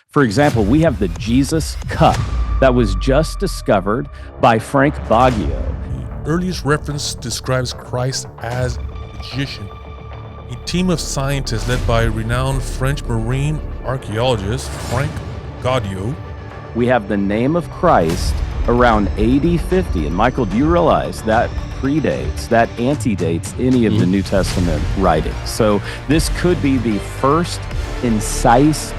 For example, we have the Jesus Cup that was just discovered by Frank Baggio. The earliest reference describes Christ as a magician. A team of scientists led by renowned French marine archaeologist Frank Gaudiot. We have the name of Christ around AD 50. And Michael, do you realize that predates, that antedates any of the New Testament writings? So this could be the first incised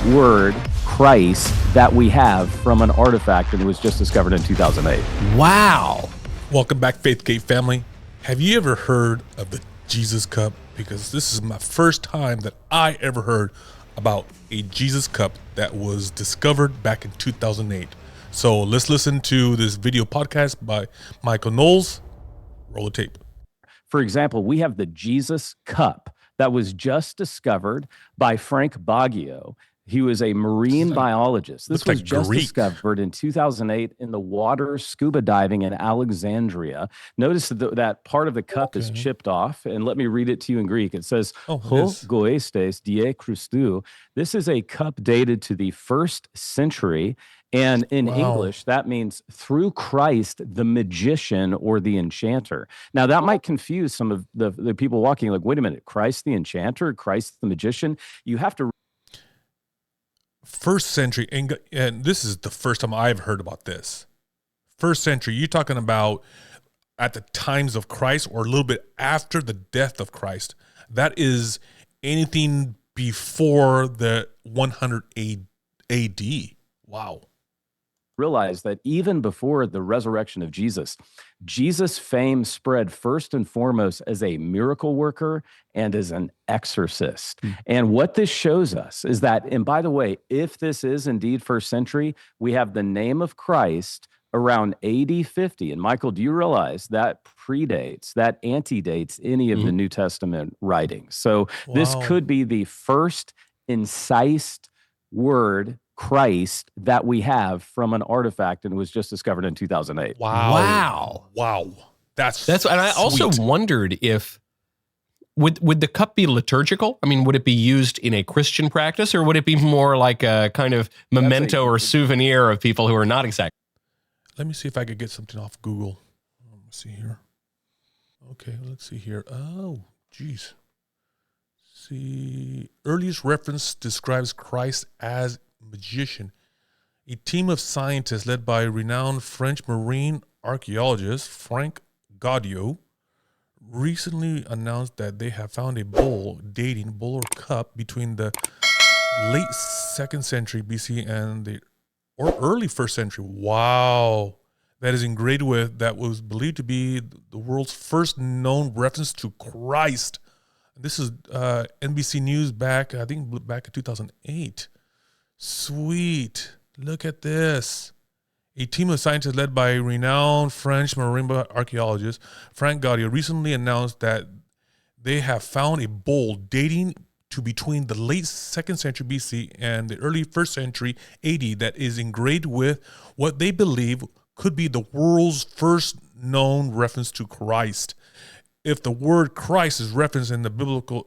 word Christ that we have from an artifact that was just discovered in 2008. Wow. Welcome back, Faithgate family. Have you ever heard of the Jesus Cup? Because this is my first time that I ever heard about a Jesus Cup that was discovered back in 2008. So let's listen to this video podcast by Michael Knowles. Roll the tape. For example, we have the Jesus Cup that was just discovered by Frank Baggio. He was a marine biologist. This was just discovered in 2008 in the water scuba diving in Alexandria. Notice that part of the cup is chipped off, and let me read it to you in Greek. It says, "Ho goestes die Christou." This is a cup dated to the 1st century, and in English, that means through Christ, the magician or the enchanter. Now, that might confuse some of the people walking, like, wait a minute, Christ the enchanter, Christ the magician? You have to 1st century, and this is the first time I've heard about this. 1st century, you're talking about at the times of Christ or a little bit after the death of Christ. That is anything before the 100 AD. Wow. realize that even before the resurrection of Jesus, Jesus' fame spread first and foremost as a miracle worker and as an exorcist. And what this shows us is that, and by the way, if this is indeed 1st century, we have the name of Christ around AD 50. And Michael, do you realize that predates, that antedates any of the New Testament writings? So this could be the first incised word Christ that we have from an artifact, and it was just discovered in 2008. Wow. That's and I also wondered if would the cup be liturgical? I mean, would it be used in a Christian practice, or would it be more like a kind of memento or souvenir of people who are not exact? Let me see if I could get something off Google. Let's see here. Okay, let's see here. Oh, geez. See, earliest reference describes Christ as magician. A team of scientists led by renowned French marine archaeologist Frank Gaudiot recently announced that they have found a bowl or cup between the late 2nd century BC and the early 1st century. Wow. That is engraved with, that was believed to be the world's first known reference to Christ. This is NBC News back in 2008. Sweet. Look at this. A team of scientists led by renowned French marine archaeologist Frank Gaudiot recently announced that they have found a bowl dating to between the late 2nd century BC and the early 1st century AD that is engraved with what they believe could be the world's first known reference to Christ. If the word Christ is referenced in the biblical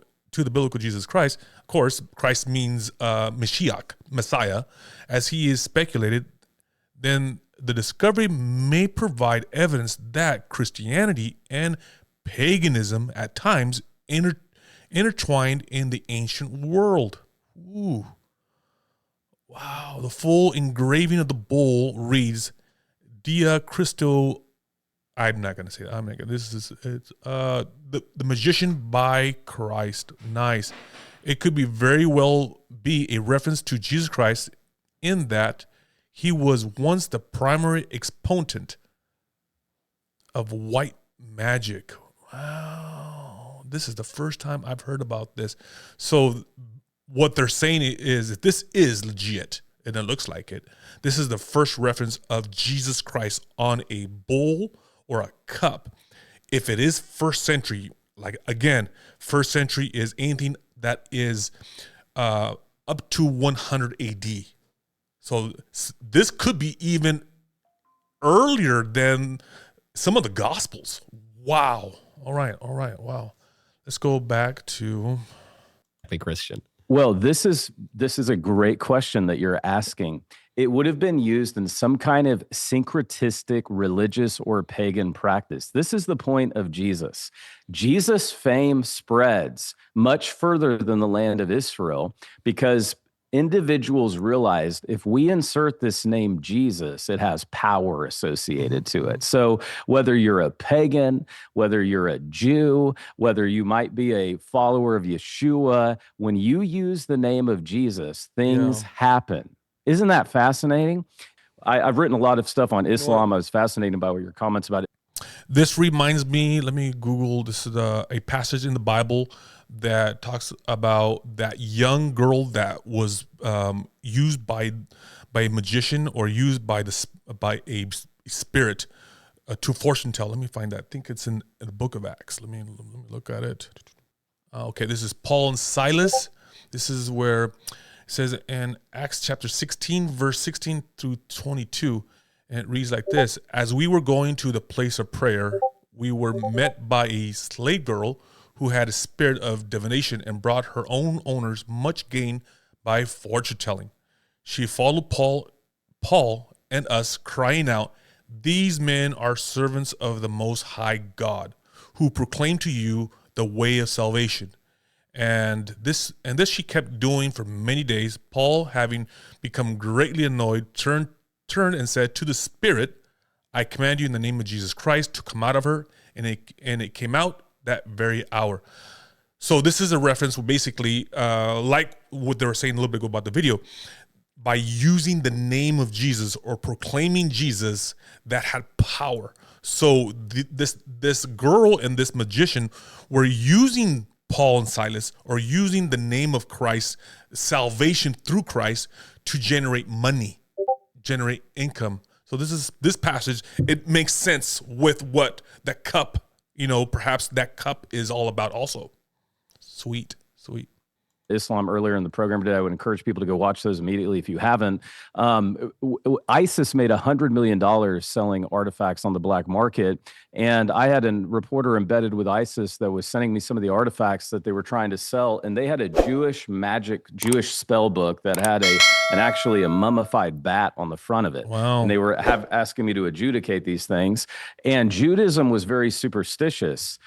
Jesus Christ, of course, Christ means Mashiach, Messiah, as he is speculated, then the discovery may provide evidence that Christianity and paganism at times intertwined in the ancient world. Ooh. Wow. The full engraving of the bowl reads, Dia Christo. I'm not going to say that. It's the magician by Christ. Nice. It could be very well be a reference to Jesus Christ in that he was once the primary exponent of white magic. Wow. This is the first time I've heard about this. So what they're saying is that this is legit, and it looks like it. This is the first reference of Jesus Christ on a bowl or a cup. If it is 1st century, like again, 1st century is anything that is up to 100 AD. So this could be even earlier than some of the Gospels. Wow. All right. Wow. Let's go back to Christian. Well, this is a great question that you're asking. It would have been used in some kind of syncretistic religious or pagan practice. This is the point of Jesus. Jesus' fame spreads much further than the land of Israel because individuals realized if we insert this name Jesus, it has power associated to it. So whether you're a pagan, whether you're a Jew, whether you might be a follower of Yeshua, when you use the name of Jesus, things happen. Isn't that fascinating? I've written a lot of stuff on Islam. I was fascinated by your comments about it. This reminds me, let me Google, this is a passage in the Bible that talks about that young girl that was used by a magician or used by a spirit to fortune tell. Let me find that. I think it's in the book of Acts. Let me look at it. Okay, this is Paul and Silas. This is where it says in Acts chapter 16, verse 16 through 22, and it reads like this: as we were going to the place of prayer, we were met by a slave girl who had a spirit of divination and brought her own owners much gain by fortune telling. She followed Paul and us, crying out, "These men are servants of the Most High God, who proclaim to you the way of salvation." And this she kept doing for many days. Paul, having become greatly annoyed, turned and said to the spirit, "I command you in the name of Jesus Christ to come out of her." And it came out that very hour. So this is a reference, basically, like what they were saying a little bit ago about the video, by using the name of Jesus or proclaiming Jesus, that had power. So this girl and this magician were using Paul and Silas, or using the name of Christ, salvation through Christ, to generate money, generate income. So this passage, it makes sense with what the cup, perhaps that cup is all about also. Sweet. Islam earlier in the program today. I would encourage people to go watch those immediately if you haven't. ISIS made $100 million selling artifacts on the black market. And I had a reporter embedded with ISIS that was sending me some of the artifacts that they were trying to sell. And they had a Jewish spell book that had actually a mummified bat on the front of it. Wow. And they were asking me to adjudicate these things. And Judaism was very superstitious.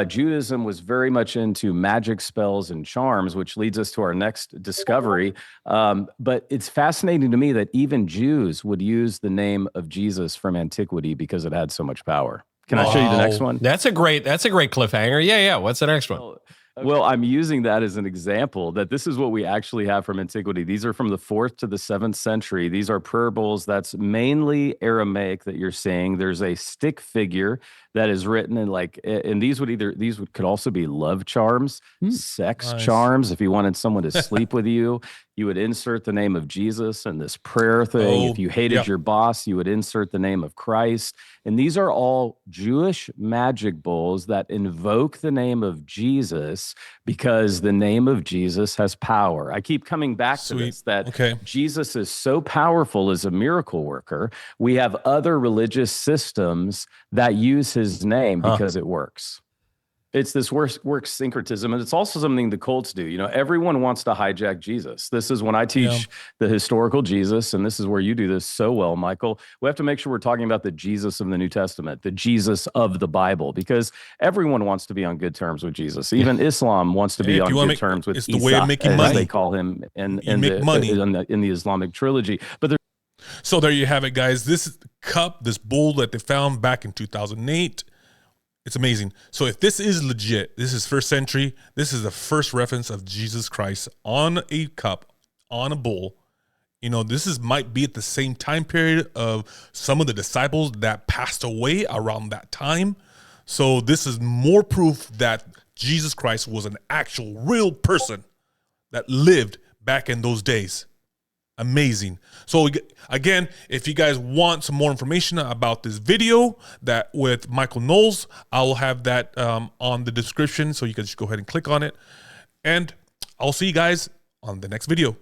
Judaism was very much into magic spells and charms, which leads us to our next discovery. But it's fascinating to me that even Jews would use the name of Jesus from antiquity because it had so much power. Can I show you the next one? That's a great cliffhanger. Yeah. What's the next one? Well, I'm using that as an example that this is what we actually have from antiquity. These are from the 4th to the 7th century. These are prayer bowls. That's mainly Aramaic that you're seeing. There's a stick figure that is written in and these could also be love charms, sex charms. If you wanted someone to sleep with you, you would insert the name of Jesus and this prayer thing. If you hated your boss, you would insert the name of Christ. And these are all Jewish magic bowls that invoke the name of Jesus because the name of Jesus has power. I keep coming back to this, that Jesus is so powerful as a miracle worker. We have other religious systems that use his name because it works. It's this work syncretism, and it's also something the cults do. Everyone wants to hijack Jesus. This is when I teach the historical Jesus, and this is where you do this so well, Michael. We have to make sure we're talking about the Jesus of the New Testament, the Jesus of the Bible, because everyone wants to be on good terms with Jesus. Even Islam wants to be on good terms with Isa, the way of making money. They call him in the Islamic trilogy. But so there you have it, guys. This cup, this bowl that they found back in 2008. It's amazing. So if this is legit, this is 1st century, this is the first reference of Jesus Christ on a cup, on a bowl. This might be at the same time period of some of the disciples that passed away around that time. So this is more proof that Jesus Christ was an actual real person that lived back in those days. Amazing. So again, if you guys want some more information about this video that with Michael Knowles, I'll have that on the description, so you can just go ahead and click on it. And I'll see you guys on the next video.